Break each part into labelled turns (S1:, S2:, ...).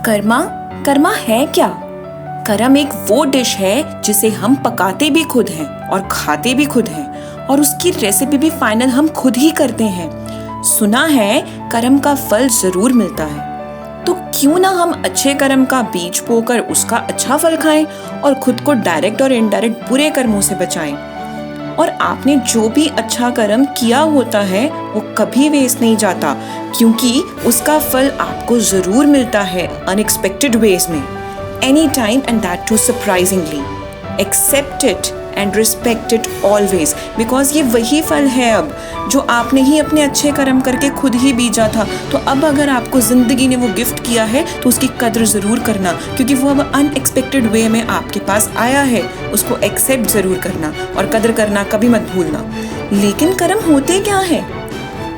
S1: कर्मा कर्मा है क्या? कर्म एक वो डिश है जिसे हम पकाते भी खुद हैं और खाते भी खुद हैं और उसकी रेसिपी भी फाइनल हम खुद ही करते हैं। सुना है कर्म का फल जरूर मिलता है, तो क्यों ना हम अच्छे कर्म का बीज बोकर उसका अच्छा फल खाएं और खुद को डायरेक्ट और इनडायरेक्ट बुरे कर्मों से बचाएं। और आपने जो भी अच्छा कर्म किया होता है वो कभी वेस्ट नहीं जाता, क्योंकि उसका फल आपको जरूर मिलता है अनएक्सपेक्टेड वेज में, any time and that too surprisingly. Accept it and respect it always, because ये वही फल है अब जो आपने ही अपने अच्छे कर्म करके खुद ही बीजा था। तो अब अगर आपको जिंदगी ने वो गिफ्ट किया है तो उसकी कद्र जरूर करना, क्योंकि वो अब अनएक्सपेक्टेड वे में आपके पास आया है। उसको एक्सेप्ट जरूर करना और कद्र करना कभी मत भूलना। लेकिन कर्म होते क्या है?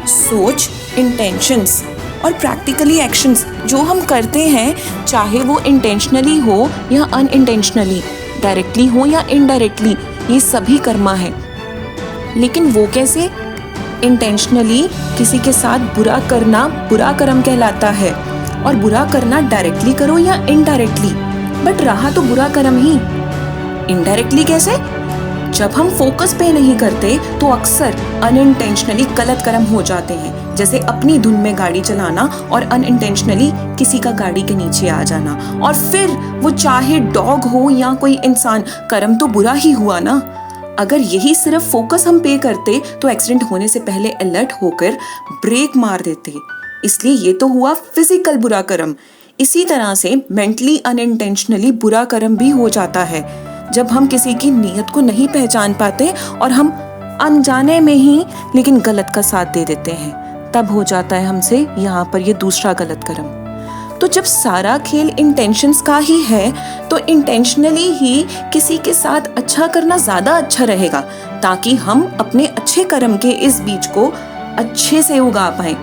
S1: सोच, इंटेंशंस और प्रैक्टिकली एक्शंस जो हम करते हैं, चाहे वो इंटेंशनली हो या अनइंटेंशनली, डायरेक्टली हो या इनडायरेक्टली, ये सभी कर्मा है। लेकिन वो कैसे? इंटेंशनली किसी के साथ बुरा करना बुरा कर्म कहलाता है, और बुरा करना डायरेक्टली करो या इनडायरेक्टली, बट रहा तो बुरा कर्म ही। इनडायरेक्टली कैसे? जब हम फोकस पे नहीं करते तो अक्सर अनइंटेंशनली गलत कर्म हो जाते हैं, जैसे अपनी धुन में गाड़ी चलाना और अनइंटेंशनली किसी का गाड़ी के नीचे आ जाना, और फिर वो चाहे डॉग हो या कोई इंसान, कर्म तो बुरा ही हुआ ना। अगर यही सिर्फ फोकस हम पे करते तो एक्सीडेंट होने से पहले अलर्ट होकर ब्रेक मार देते। इसलिए ये तो हुआ फिजिकल बुरा कर्म। इसी तरह से मेंटली अनइंटेंशनली बुरा कर्म भी हो जाता है, जब हम किसी की नीयत को नहीं पहचान पाते और हम अनजाने में ही लेकिन गलत का साथ दे देते हैं, तब हो जाता है हमसे यहाँ पर ये दूसरा गलत कर्म। तो जब सारा खेल इंटेंशंस का ही है तो इंटेंशनली ही किसी के साथ अच्छा करना ज़्यादा अच्छा रहेगा, ताकि हम अपने अच्छे कर्म के इस बीज को अच्छे से उगा पाएं।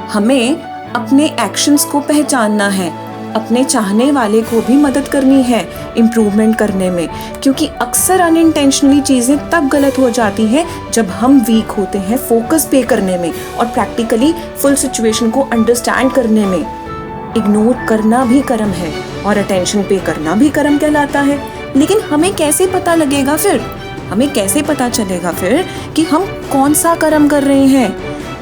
S1: हमें अपने एक्शंस को पहचानना है, अपने चाहने वाले को भी मदद करनी है इम्प्रूवमेंट करने में, क्योंकि अक्सर अनइंटेंशनली चीज़ें तब गलत हो जाती हैं जब हम वीक होते हैं फोकस पे करने में और प्रैक्टिकली फुल सिचुएशन को अंडरस्टैंड करने में। इग्नोर करना भी कर्म है और अटेंशन पे करना भी कर्म कहलाता है। लेकिन हमें कैसे पता लगेगा फिर? हमें कैसे पता चलेगा फिर कि हम कौन सा कर्म कर रहे हैं?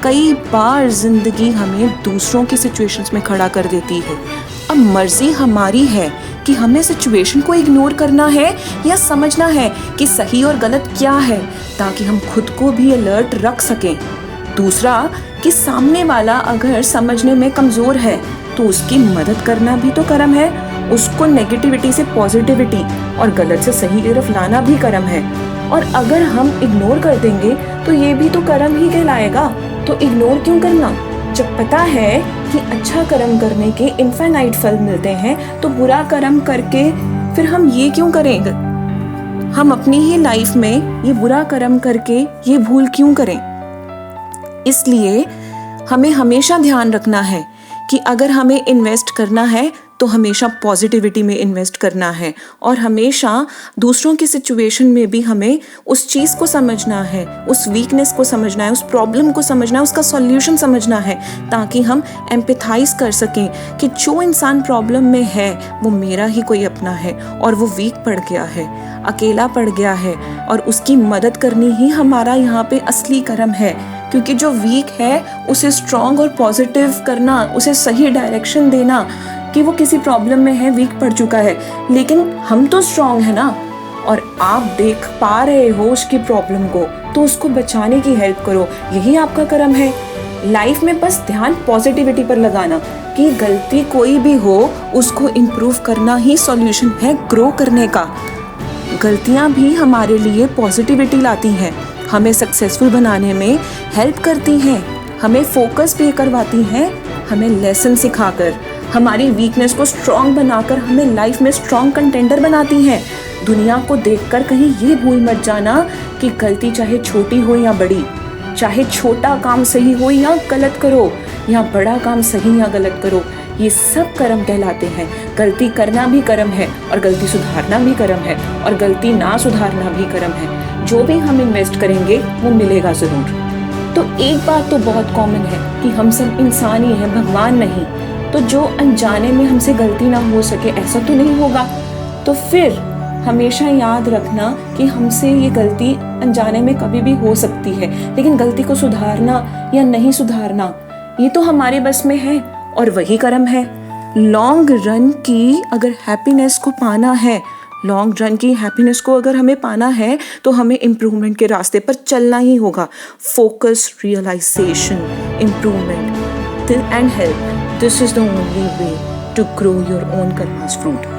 S1: कई बार जिंदगी हमें दूसरों की सिचुएशंस में खड़ा कर देती है। अब मर्जी हमारी है कि हमें सिचुएशन को इग्नोर करना है या समझना है कि सही और गलत क्या है, ताकि हम खुद को भी अलर्ट रख सकें। दूसरा कि सामने वाला अगर समझने में कमज़ोर है तो उसकी मदद करना भी तो कर्म है। उसको नेगेटिविटी से पॉजिटिविटी और गलत से सही तरफ लाना भी कर्म है। और अगर हम इग्नोर कर देंगे तो ये भी तो कर्म ही कहलाएगा। तो इग्नोर क्यों करना? जब पता है कि अच्छा कर्म करने के इनफाइनाइट फल मिलते हैं, तो बुरा कर्म करके फिर हम ये क्यों करेंगे? हम अपनी ही लाइफ में ये बुरा कर्म करके ये भूल क्यों करें? इसलिए हमें हमेशा ध्यान रखना है कि अगर हमें इन्वेस्ट करना है तो हमेशा पॉजिटिविटी में इन्वेस्ट करना है, और हमेशा दूसरों की सिचुएशन में भी हमें उस चीज़ को समझना है, उस वीकनेस को समझना है, उस प्रॉब्लम को समझना है, उसका सॉल्यूशन समझना है, ताकि हम एम्पैथाइज कर सकें कि जो इंसान प्रॉब्लम में है वो मेरा ही कोई अपना है और वो वीक पड़ गया है, अकेला पड़ गया है, और उसकी मदद करनी ही हमारा यहाँ पे असली कर्म है। क्योंकि जो वीक है उसे स्ट्रॉन्ग और पॉजिटिव करना, उसे सही डायरेक्शन देना कि वो किसी प्रॉब्लम में है, वीक पड़ चुका है, लेकिन हम तो स्ट्रॉन्ग है ना, और आप देख पा रहे हो उसकी प्रॉब्लम को, तो उसको बचाने की हेल्प करो। यही आपका कर्म है। लाइफ में बस ध्यान पॉजिटिविटी पर लगाना कि गलती कोई भी हो उसको इम्प्रूव करना ही सॉल्यूशन है ग्रो करने का। गलतियाँ भी हमारे लिए पॉजिटिविटी लाती हैं, हमें सक्सेसफुल बनाने में हेल्प करती हैं, हमें फोकस पे करवाती हैं, हमें लेसन सिखाकर, हमारी वीकनेस को स्ट्रॉन्ग बनाकर हमें लाइफ में स्ट्रॉन्ग कंटेंडर बनाती हैं। दुनिया को देखकर कहीं ये भूल मत जाना कि गलती चाहे छोटी हो या बड़ी, चाहे छोटा काम सही हो या गलत करो, या बड़ा काम सही या गलत करो, ये सब कर्म कहलाते हैं। गलती करना भी कर्म है और गलती सुधारना भी कर्म है, और गलती ना सुधारना भी कर्म है। जो भी हम इन्वेस्ट करेंगे वो मिलेगा ज़रूर। तो एक बात तो बहुत कॉमन है कि हम सब इंसान ही हैं, भगवान नहीं। तो जो अनजाने में हमसे गलती ना हो सके ऐसा तो नहीं होगा। तो फिर हमेशा याद रखना कि हमसे ये गलती अनजाने में कभी भी हो सकती है, लेकिन गलती को सुधारना या नहीं सुधारना ये तो हमारे बस में है और वही कर्म है। लॉन्ग रन की अगर हैप्पीनेस को पाना है, लॉन्ग रन की हैप्पीनेस को अगर हमें पाना है तो हमें इम्प्रूवमेंट के रास्ते पर चलना ही होगा। Focus, realization, improvement and help, this is the only way to grow your own karma's fruit.